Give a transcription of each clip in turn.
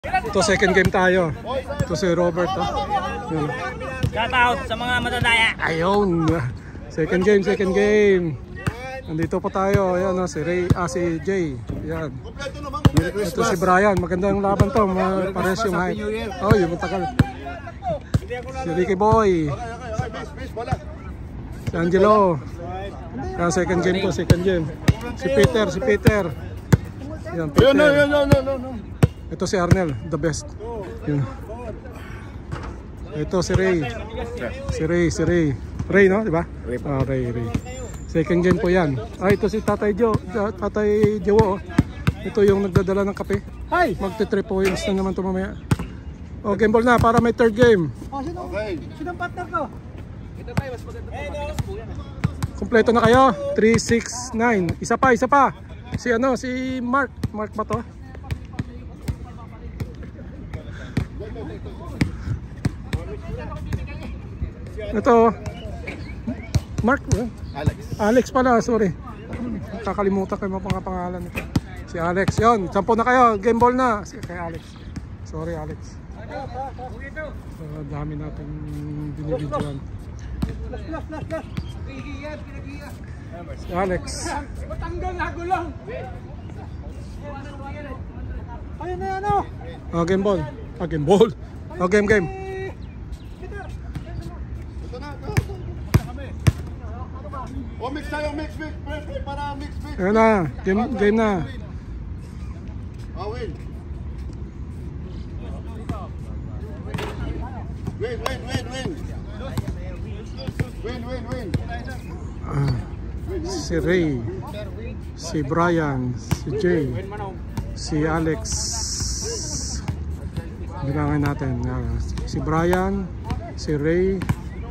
Ito second game tayo. Ito si Robert. Shout out sa mga matadaya. Ayun. Second game. Nandito pa tayo. Ayan si Ray, si Jay. Ayan. Ito si Brian. Magandang laban to. Pares yung height. Oh, yung matagal. Si Ricky Boy. Si Angelo. Ayan, second game. Si Peter. Ayan, Peter. No. Ito si Arnel, the best. Yun. Ito si Ray. Si Ray. Ray, no? Diba? Ray. Second game po yan. Ito si Tatay Joe. Tatay Joe. Ito yung nagdadala ng kape. Hi! Magte-3 points na naman ito mamaya. O, game ball na para may third game. Sinong partner ko? Ito tayo, mas maganda po yan. Kompleto na kayo. 3, 6, 9. Isa pa. Si Mark. Mark ba to? Ito. Mark. Alex pala, sorry. Kakalimutan ko yung mga pangalan nito. Si Alex. Yun, 10 na kayo. Game ball na. Kay Alex. Sorry, Alex. Dami natin binibidyoan. Si Alex. Matanggal na gulong. Ayun na yan, oh. Game ball. Game ball. Game. Mix tayo, mix. Para mix. Ayan na. Game na. Win. Win. Si Ray, si Brian, si Jay, si Alex. Bilangin natin. Si Brian, si Ray,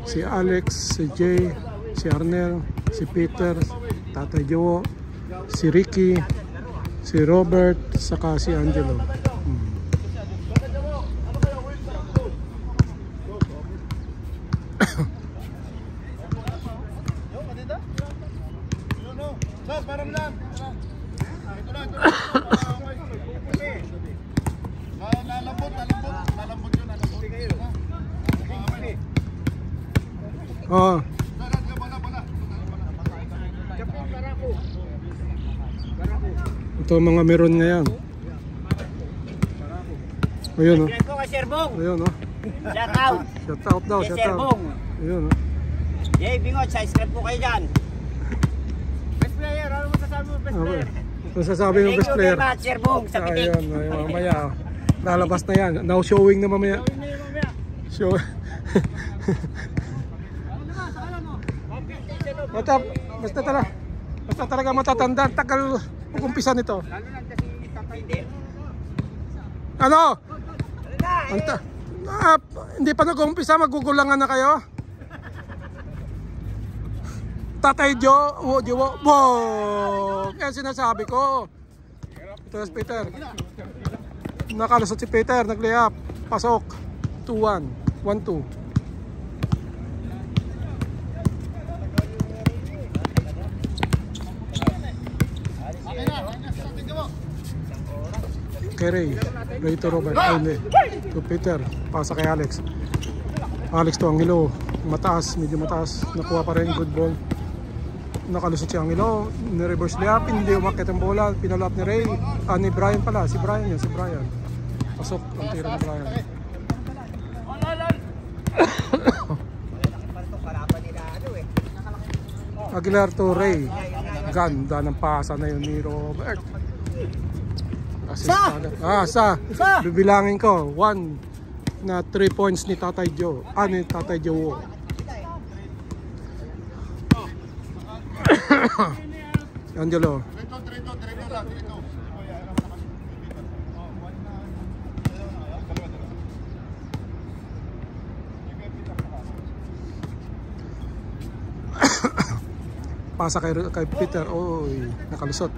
si Alex, si Jay, si Arnel, si Peter, Tatay Joe, si Ricky, si Robert, saka si Angelo. Ito mga meron ngayon. Ayun, oh. Ayun, oh. Shout out. Shout out daw, shout out. Ayun, oh. Yay, bingot, sa script po kayo dyan. Best player, ano masasabi mo best player? Masasabi mo best player. Thank you very much, Sir Bong, sa pitik. Ayun, mamaya. Lalabas na yan. Now showing na mamaya. Show. Basta talaga matatanda. Tagal umpisa nito. Ano? Hindi pa nag-umpisa, magugulangan na kayo. Tatay Joe, yan sinasabi ko. Ito si Peter. Nakalusot si Peter, nag-layup. Pasok. 2-1. 1-2. Kay Ray to Robert. Hindi. To Peter. Pasa kay Alex. Alex to Angelo. Mataas, medyo mataas. Nakuha pa rin, good ball. Nakalusot si Angelo. Ni-reverse layup. Hindi umakit ang bola. Pinalap ni Ray. Ni Brian pala. Si Brian yun. Si Brian. Pasok. Ang tira ni Brian. Aguilar to Ray. Ganda ng pasa na yun ni Robert. Bibilangin ko 1 na 3 points ni Tatay Joe. Ni Tatay Joe. Angelo. Pasa kay Peter. Oy, nakalusot.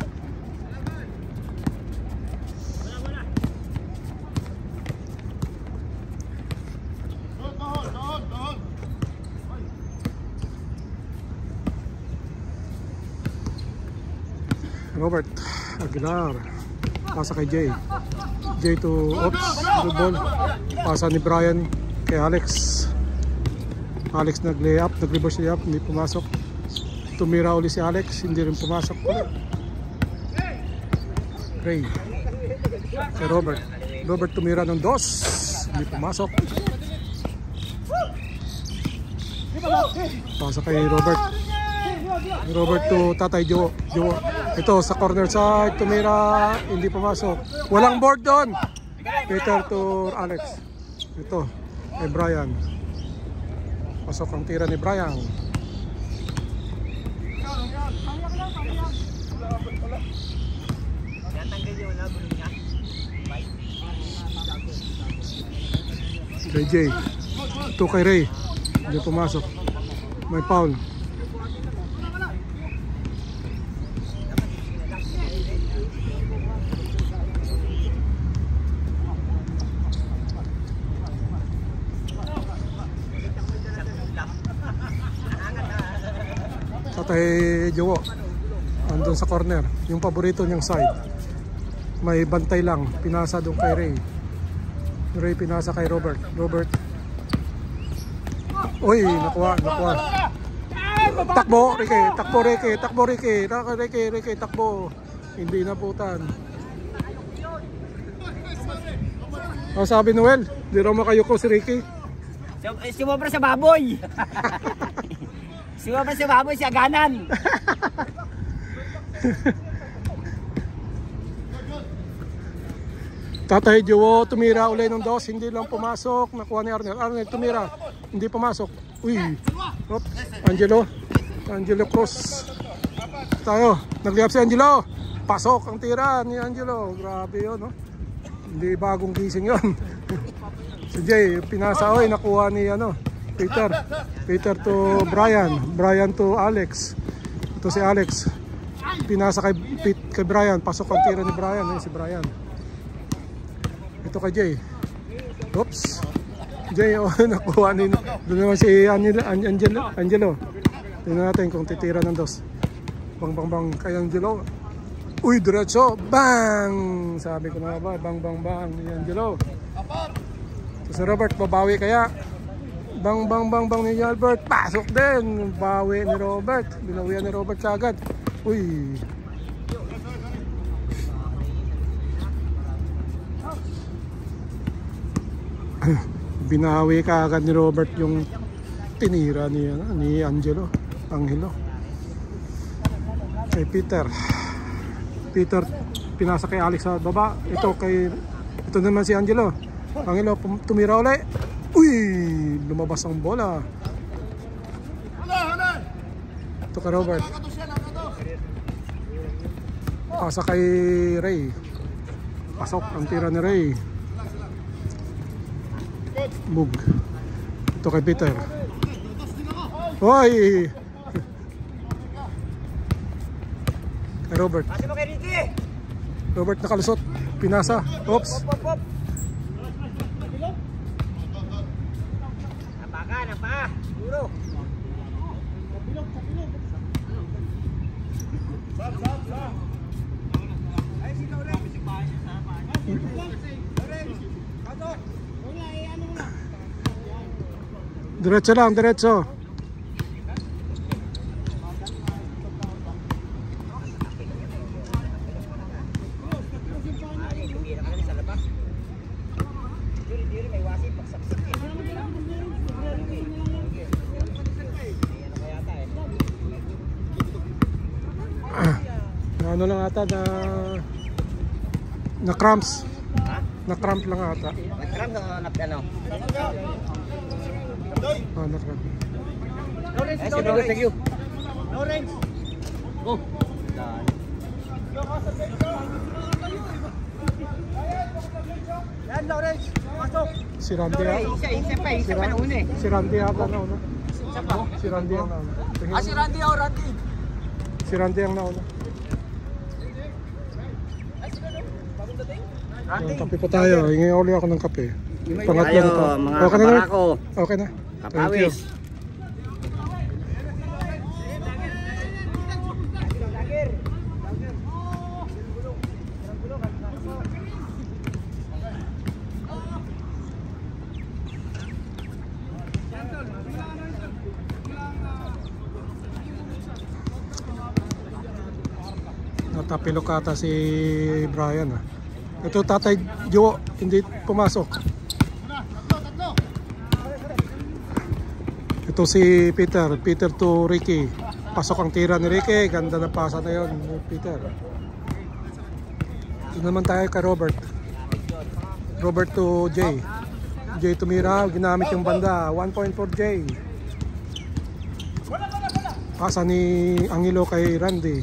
Robert Aguilar. Pasa kay Jay. Jay to oops. Good ball. Pasa ni Brian kay Alex. Alex nag-layup, nag-reverse layup, hindi pumasok. Tumira uli si Alex, hindi rin pumasok. Ray. Kay Robert. Robert tumira ng 2, hindi pumasok. Pasa kay Robert. Robert to Tatay Joe. Ito sa corner side, tumira, hindi pumasok. Walang board doon. Peter to Alex. Ito kay Brian. Pasok ang tira ni Brian. Kay Jay. Ito kay Ray. Hindi pumasok. May foul. Tatay Jowo andun sa corner, yung paborito niyang side. May bantay lang, pinasa doon kay Ray. Ray pinasa kay Robert. Uy, nakuha. Takbo, Ricky. Takbo. Hindi naputan. Ang sabi Noel, di raw makayuko si Ricky. Sumobra sa baboy. Sumobra sa baboy, si Aganan. Tatay Jowo tumira uli ng 2, hindi lang pumasok. Nakuha ni Arnel tumira, hindi pumasok. Uy, oops. Angelo Cruz. Tayo, nag-layup si Angelo. Pasok ang tira ni Angelo. Grabe yun, no? Hindi bagong gising yun. Si Jay, pinasa, nakuha ni Peter to Brian to Alex. Ito si Alex. Pinasa kay Brian, pasok ang tira ni Brian. Si Brian. Ito kay Jay. Oops. Jay, nakuha ni. Doon naman si Angelo. Tingnan natin kung titira ng 2. Bang kay Angelo. Uy, diretso. Bang! Sabi ko na ba, bang ni Angelo. So si Robert, babawi kaya. Bang ni Albert. Pasok din. Bawi ni Robert. Binawian ni Robert kagad. Uy. Binawi kagad ni Robert yung tinira ni Angelo. Kay Peter pinasa kay Alex sa baba. Ito naman si Angelo tumira ulit. Uy, lumabas ang bola. Ito kay Robert. Pasa kay Ray. Pasok ang tira ni Ray. Bug. Ito kay Peter. Hoy! Kay Robert. Robert nakalusot. Pinasa. Oops. Napa. Duro. Diretso lang, diretso. Ano lang ata na cramps. Na cramp lang ata. Na cramp na ano? Na cramp. Lawrence, thank you. Lawrence. Go. Yan, Lawrence. Pasok. Si Randy ata. Isa pa nauna eh. Si Randy ata nauna. Si Randy ang nauna. Randy. Si Randy ang nauna. Kape po tayo. Hingi uli ako ng kape. Pangatlo na to. Okay na na? Okay na. Thank you. Tapilokata si Brian. Ito Tatay Joe, hindi pumasok. Ito si Peter to Ricky. Pasok ang tira ni Ricky. Ganda na pasa na yun, Peter. Ito naman tayo kay Robert. Robert to Jay. Jay tumira, ginamit yung banda. 1 point for Jay. Pasa ni Angelo kay Randy.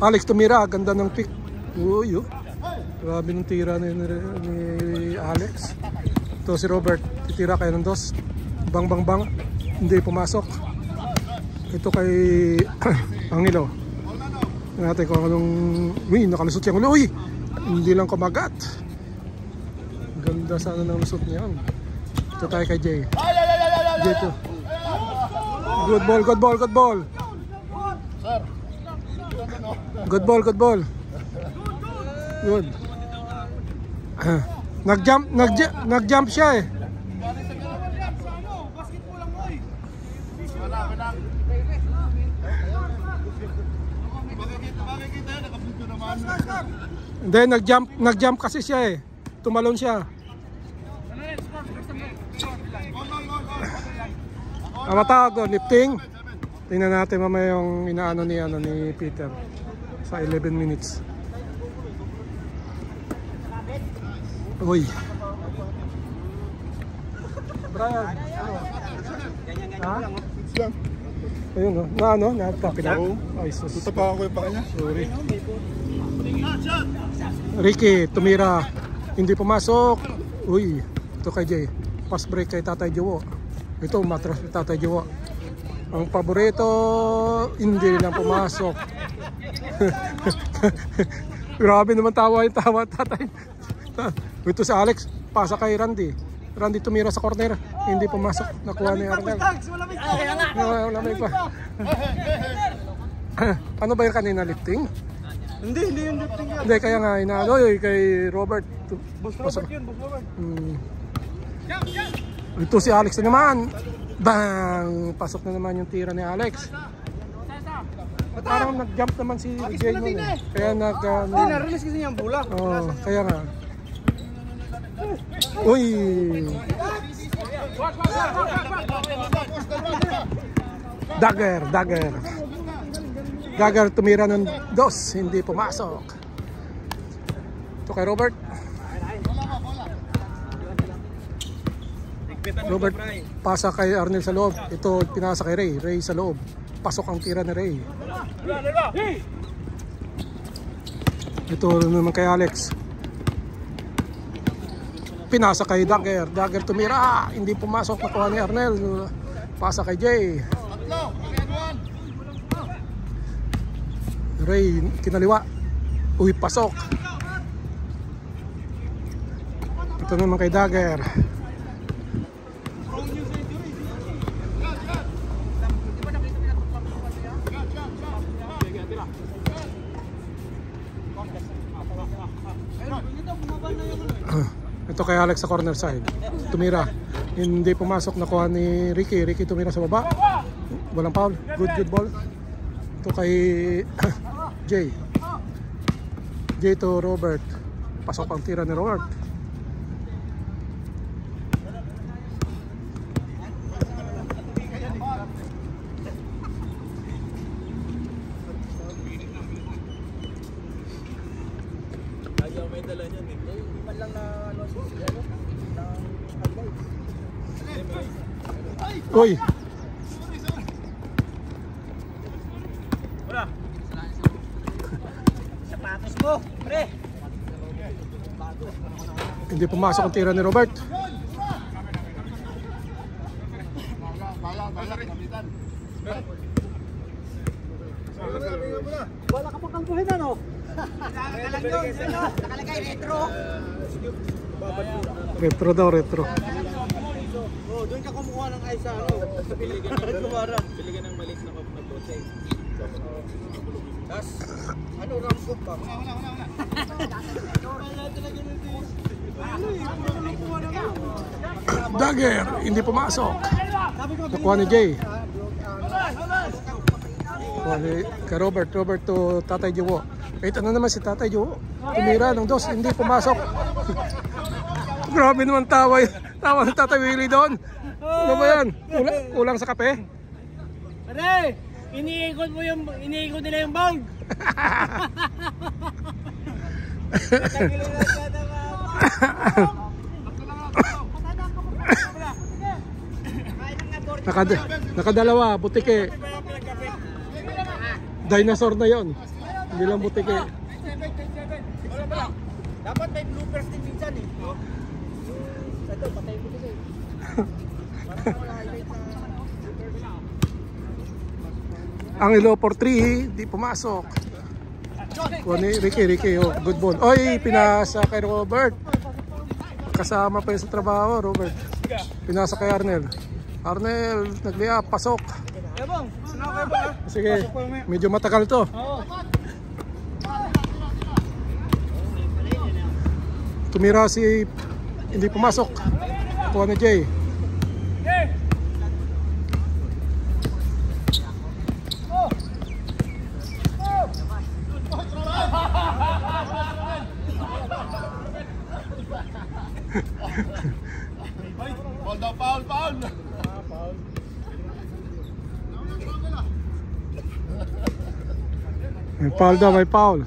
Alex tumira, ganda ng pick. Uy, grabe ng tira ni Alex. Ito si Robert, titira kay Nandos. Bang. Hindi pumasok. Ito kay Angelo. Natin kung anong... Uy, nakalusot yung ulo. Uy, hindi lang kumagat. Ganda sana ng lusot niya. Ito tayo kay Jay. Jay to. Good ball. Good ball. Good. Nag-jump siya eh. Hindi, nag-jump kasi siya eh. Tumalon siya. Matawag, lifting. Tingnan natin mamaya yung inaano ni Peter sa 11 minutes. Uy. Brian. Ha? Ayun o. Natapin na. Ay, sus. Tutapakan ko yung pa kanya. Sorry. Ricky, tumira. Hindi pumasok. Uy. Ito kay Jay. Pass break kay Tatay Jowo. Ito, matras kay Tatay Jowo. Ang paborito, hindi lang pumasok. Grabe naman tawa Tatay. Ito si Alex, pasa kay Randy. Randy tumira sa corner, hindi pumasok. Nakuha ni Arnel. Wala pa. Ano ba yung kanina, lifting? Hindi yung lifting yan. Hindi, kaya nga inaano kay Robert. Boss Robert yun, Boss Robert. Ito si Alex na naman. Bang! Pasok na naman yung tira ni Alex. Parang nag-jump naman si Jay nun eh. Kaya na-release kasi niya ang bola. Oo, kaya nga. Uy! Dagger tumira ng 2, hindi pumasok. Ito kay Robert. Robert, pasa kay Arnel sa loob. Ito pinasa kay Ray. Ray sa loob. Pasok ang tira ni Ray. Ito naman kay Alex. Pinasa kay Dagger. Dagger tumira. Hindi pumasok. Nakuha ni Arnel. Pasa kay Jay. Ray kinaliwa. Uy, pasok. Ito naman kay Dagger. Ito kay Alex sa corner side. Tumira. Hindi pumasok. Nakuha ni Ricky. Ricky tumira sa baba. Walang foul. Good ball. Ito kay Jay. Jay to Robert. Pasok ang tira ni Robert. May dala niya nito. Iman lang na Uy! Wala. Sapatos mo, pre. Hindi pumasok ang tira ni Robert. Wala ka pang kampuhin ano? Nakalagay retro. Retro. Oh, doon ka kumukuha ng ice ano? Biligan ng malis na mag-bote. Tas ano ramp pa? Wala. Dagger, hindi pumasok. Nakuha ni Jay. Nakuha ni Robert to Tatay Jowo. Ito na naman si Tatay Jowo. Tumira ng dos, hindi pumasok. Grabe naman tawa ng Tatay Willie doon. Ano ba yan? Ulang sa kape? Pare, iniikot nila yung ball. Nakadalawa, butike. Dinosaur na yon. Hindi lang butike. Dapat may bloopers din minsan eh. Ito, patay ko kasi. Ang ilo for 3, di pumasok. Ricky, oh, good ball. Oy, pinasa kay Robert. Kasama pa yun sa trabaho, Robert. Pinasa kay Arnel. Arnel, nag-layup, pasok. Sige, medyo matagal to. Tumira si, hindi pumasok. Kuha ni Jay. Foul. May foul daw, may foul.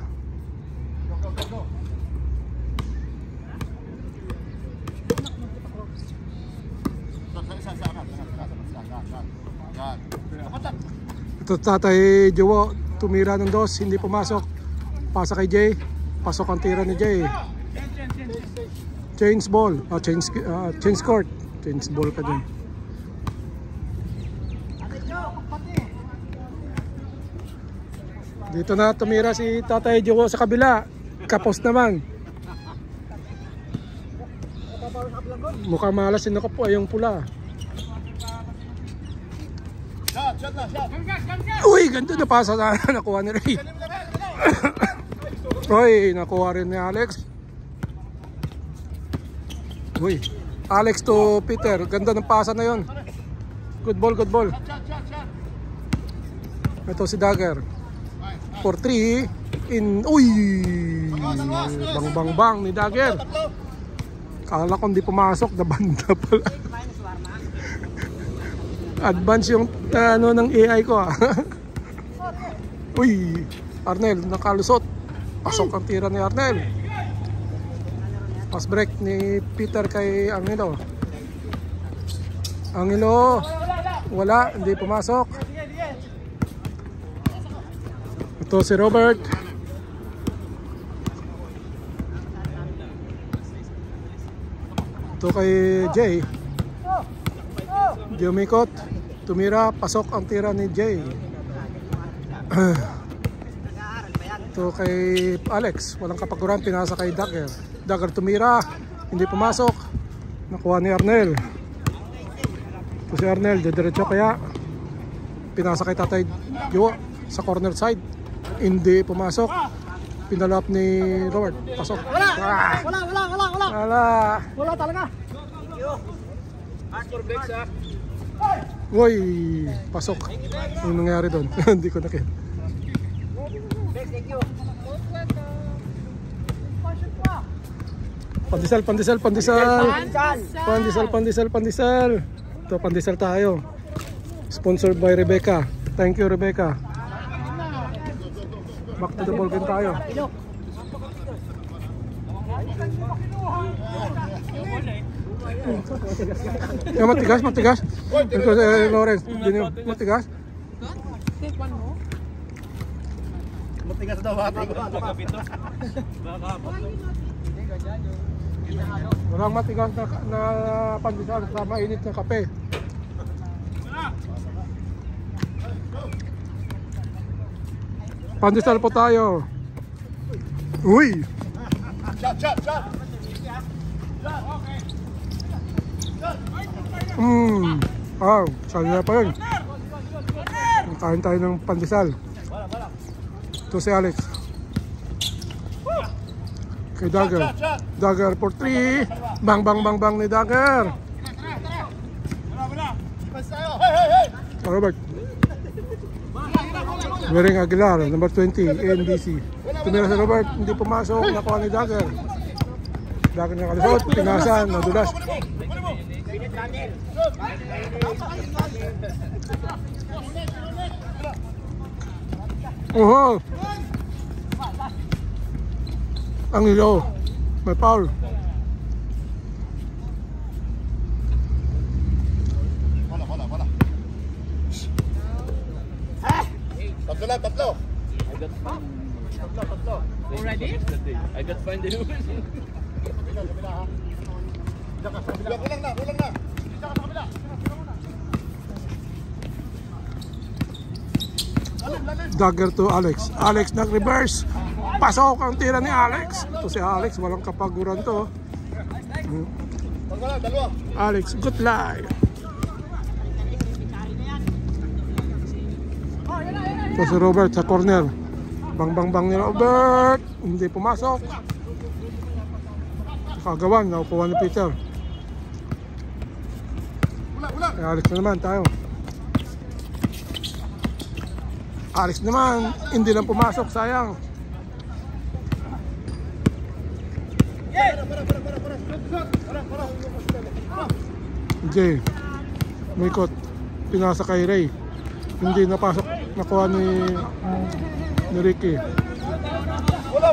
Ito Tatay Jowo, tumira ng dos, hindi pumasok. Pasa kay Jay, pasok ang tira ni Jay. Change ball, change court. Change ball ka dun. Dito na tumira si Tatay Jowo sa kabila. Kapos naman. Mukhang malas sinukap po yung pula. Uy, ganito na pasa na nakuha ni Ray. Roy, nakuha rin ni Alex. Uy, Alex to Peter. Ganda ng pasa na yon. Good ball. Ito si Dagger. For 3 in. Uy! Bang ni Dagger. Kala ko hindi pumasok. Nabanda pala. Advance yung ng AI ko ah. Uy! Arnel nakalusot. Pasok ang tira ni Arnel. Pass break ni Peter kay Angelo. Wala, hindi pumasok. Ito si Robert. Ito kay Jay. Jumikot, tumira, pasok ang tira ni Jay. Ito kay Alex, walang kapaguran, pinasa kay Dagger. Dagger tumira, hindi pumasok. Nakuha ni Arnel. Ito si Arnel, diretso kaya. Pinasa kay Tatay Jowo sa corner side. Hindi pumasok. Pinalap ni Robert. Pasok. Wala talaga. Uy, pasok. Yung nangyari doon. Hindi ko nakita. Pandesal. Ito, pandesal tayo. Sponsored by Rebecca. Thank you, Rebecca. Back to the ball game tayo. Matigas. Ito si Lawrence. Matigas. Matigas daw ate. Walang matigas na pandesal sa mainit na kape. Pandesal po tayo. Uy! Shot. Sali pa yun. Kain tayo ng pandesal. Ito si Alex. Kay Dagger. Dagger for 3. Bang bang bang bang ni Dagger. Robert. Wering Aguilar, number 20, NBC. Tumira si Robert, hindi pumasok, nakuha ni Dagger. Dagger niya kalusot, pinasan, nadulas. Oho! Ang ilo, may foul. Tatlo. Already? I got find the human. Kulang na. Dagger to Alex. Alex nag-reverse. Pasok ang tira ni Alex. Ito si Alex, walang kapaguran to. Dalawa. Alex, good lie. Ito si Robert sa corner. Bang bang bang ni Robert. Hindi pumasok. Kagawan, nakukuha ni Peter. Kay Alex na naman tayo. Alex naman, hindi lang pumasok, sayang. Jay, Mikot, pinasa kay Ray. Hindi napasok, nakuha ni Ricky. Wala.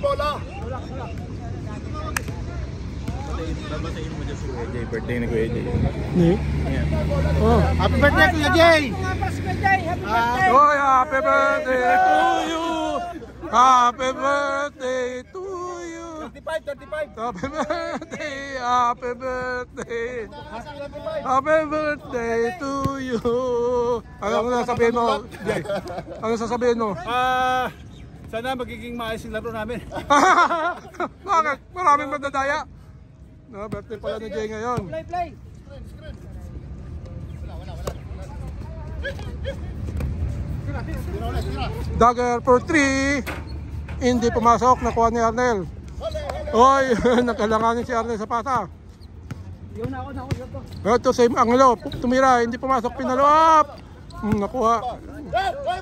Bola. Babatayin mo dyan si Kuya Jay. Birthday na Kuya Jay. Ni? Oh. Happy birthday, Kuya Jay! Oh, happy birthday to you. Happy birthday to you. 35. Happy birthday, happy birthday. Happy birthday to you. Ano sasabihin mo, Jay? Ano sasabihin mo? Sana magiging maayos yung laro namin. Bakit? Maraming madadaya. No, birthday pala ni Jay ngayon. Play! Dagger for 3. Hindi pumasok, nakuha ni Arnel. Oy, nakalanganin si Arnel sa pata. Yun ako. Ito same anglo, tumira, hindi pumasok, pinalo up. Nakuha.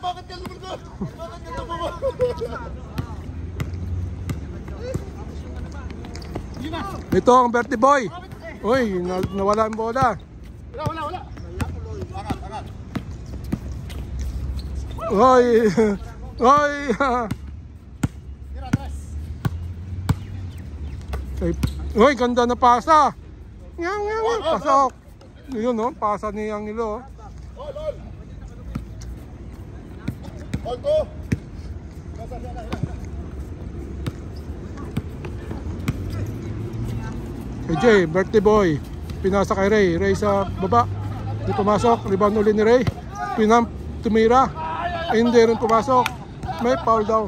Bakit ka lumulog? Ito ang birthday boy. Uy, nawala ang bola. Wala. Angat. Oy. Uy, ganda na pasa. Yang, pasok. Yun no, pasa ni Angelo. Alto. Kay Jay, birthday boy. Pinasa kay Ray. Ray sa baba. Hindi pumasok. Rebound ulit ni Ray. Tumira. Hindi rin pumasok. May foul daw.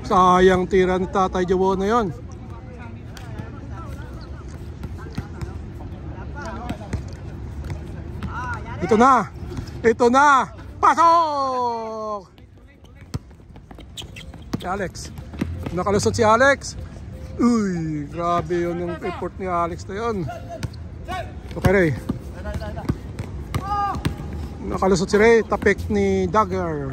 Sayang tira ni Tatay Jawo na yun. Ito na. Pasok! Si Alex. Nakalusot si Alex. Uy, grabe yun yung effort ni Alex na yun. Ito kay Ray. Nakalusot si Ray. Tapik ni Dagger.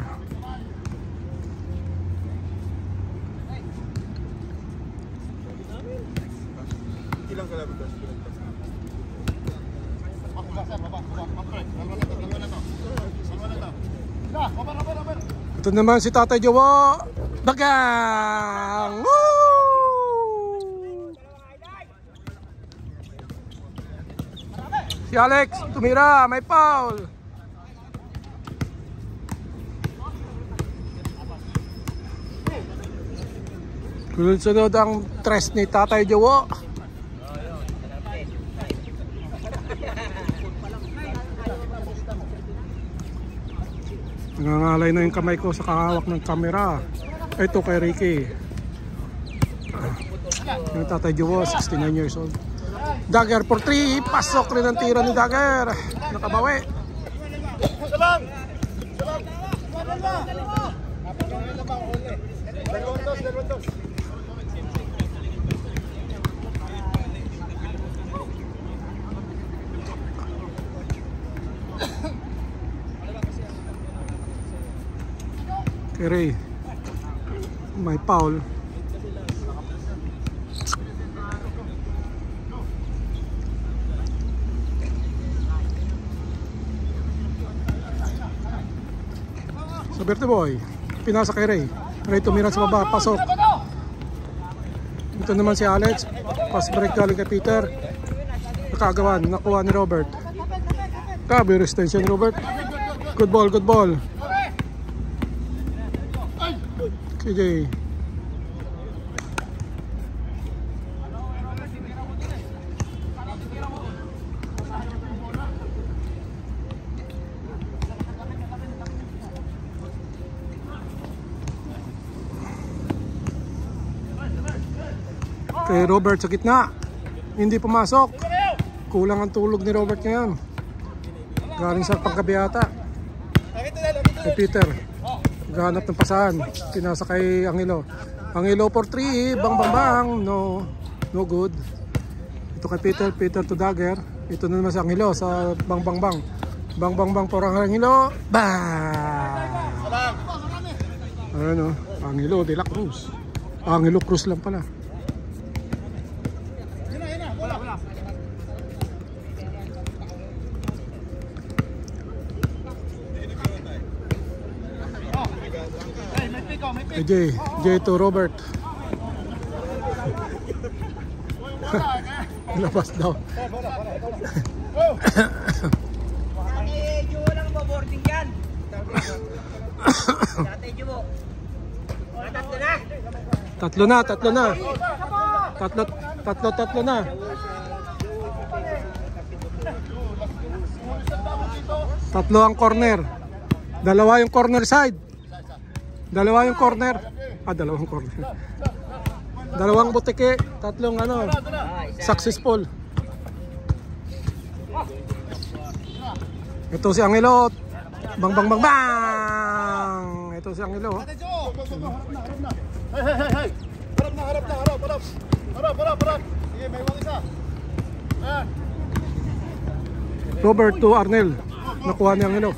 Ito naman si Tatay Jawo. Dagang! Woo! Si Alex, tumira, may foul. Sunod ang tres ni Tatay Jawo. Nangangalay na yung kamay ko sa kahawak ng kamera. Ito kay Ricky. Yung Tatay Jawo, 69 years old. Dagger for 3. Pasok rin ang tira ni Dagger. Nakabawi. Salang! Salang! Dalawang dos. Kay Ray. May foul. Sa Berte Boy, pinasa kay Ray. Ray tumira sa baba, pasok. Ito naman si Alex. Pass break galing kay Peter. Nakagawan, nakuha ni Robert. Kabi resistensya ni Robert. Good ball, good ball. KJ. Kay Robert sa gitna, hindi pumasok. Kulang ang tulog ni Robert ngayon. Galing sa pangkabiyata. Kay Peter, gahanap ng pasahan. Pinasa kay Angelo. Angelo for 3, bang. No good. Ito kay Peter, Peter to Dagger. Ito na naman si Angelo sa bang. Bang for Angelo. Bang! Ano, Angelo de la Cruz. Angelo Cruz lang pala. Jay to Robert. Labas daw. Dati Juwo lang po boarding yan. Dati Juwo. Tatlo na. Tatlo ang corner. Dalawa yung corner side. Dalawang corner. Dalawang butike, tatlong successful. Ito si Angelo. Bang. Ito si Angelo. Hey. Harap. Sige, may iwang isa. Robert to Arnel. Nakuha ni Angelo.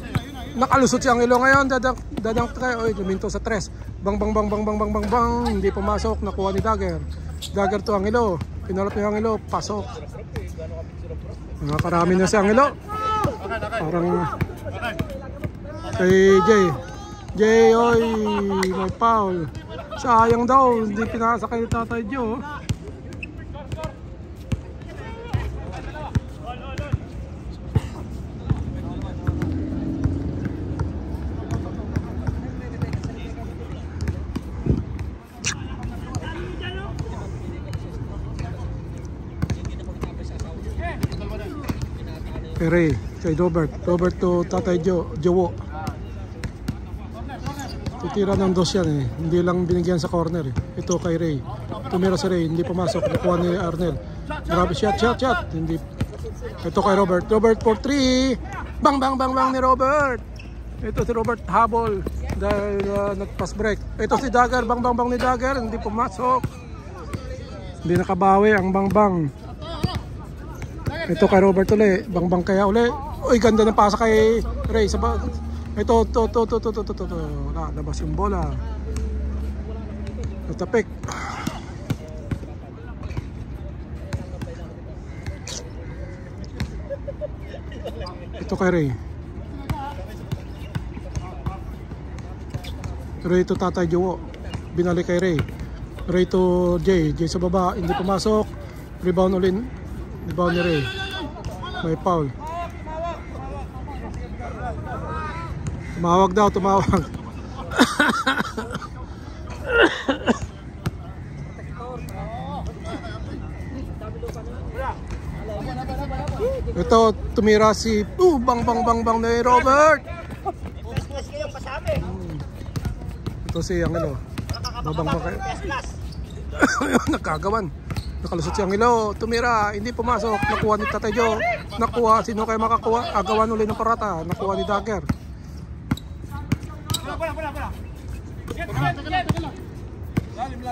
Nakalusot si Angelo ngayon. Dadang tayo. Oy, luminto sa 3. Bang. Hindi pumasok. Nakuha ni Dagger. Dagger to Angelo. Pinalap ni Angelo. Pasok. Nakakarami na si Angelo. Parang kay Jay, oy, may foul. Sayang daw. Hindi pinasa kay Tatay Joe. Ray, kay Robert to Tatay Jowo. Titira ng dos yan eh. Hindi lang binigyan sa corner eh. Ito kay Ray. Tumira si Ray, hindi pumasok. Nakuha ni Arnel. Grabe, shot. Hindi. Ito kay Robert for 3. Bang ni Robert. Ito si Robert habol dahil nag-pass break. Ito si Dagger, bang ni Dagger, hindi pumasok. Hindi nakabawi ang bang. Ito kay Robert uli, bang kaya uli. Uy, ganda ng pasa kay Ray. Ito. Labas yung bola. Natapik. Ito kay Ray. Ray to Tatay Jowo. Binalik kay Ray. Ray to Jay sa baba, hindi pumasok. Rebound ulit. Rebound ni Ray. May foul. Tumawag daw. Ito, tumira si bang ni Robert. Ito si Angelo. Babang kayo. Nagkagawan. Nakalusot si Angelo. Tumira. Hindi pumasok. Nakuha ni Tatay Joe. Nakuha. Sino kayo makakuha? Agawan ulit ng parata. Nakuha ni Dagger.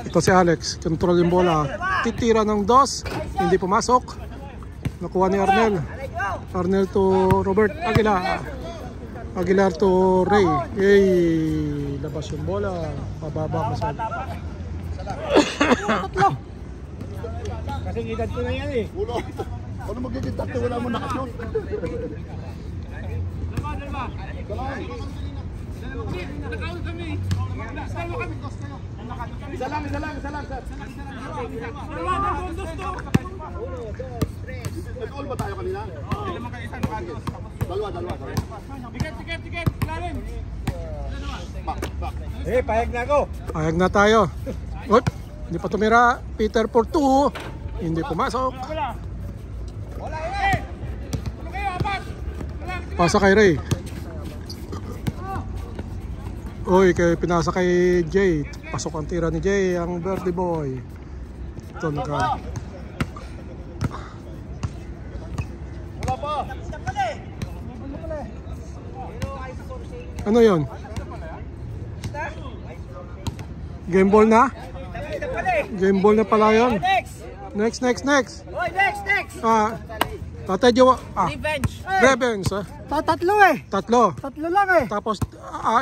Ito si Alex. Control yung bola. Titira ng dos. Hindi pumasok. Nakuha ni Arnel. Arnel to Robert Aguilar. Aguilar to Ray. Yay! Labas yung bola. Pababa ko sa Kasi edad ko na yan eh. Ulo. Ano magiging tatlo? Wala mo nakashoot. Isa lang. Nag-all ba tayo kanina? Dalawa. Tiket. Lalim. Eh, pahig na ako. Payag na tayo. Oop, hindi pa tumira. Peter for 2. Hindi pumasok. Pasa kay Ray. Uy, pinasa kay Jay. Pasok ang tira ni Jay, ang Birdie Boy. Ito naka. Wala pa. Ano yon? Game ball na? Game ball na pala yun. Next. Oy, next. Tatay Joe. Revenge. Revenge. Tatlo eh. Tatlo. Tatlo lang eh. Tapos,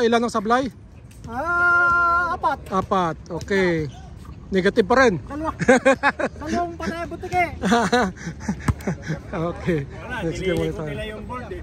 ilan ang sablay? Apat. Apat. Okay. Negative pa rin. Dalawang panay butik eh. Okay. Next game ulit tayo. yung board eh.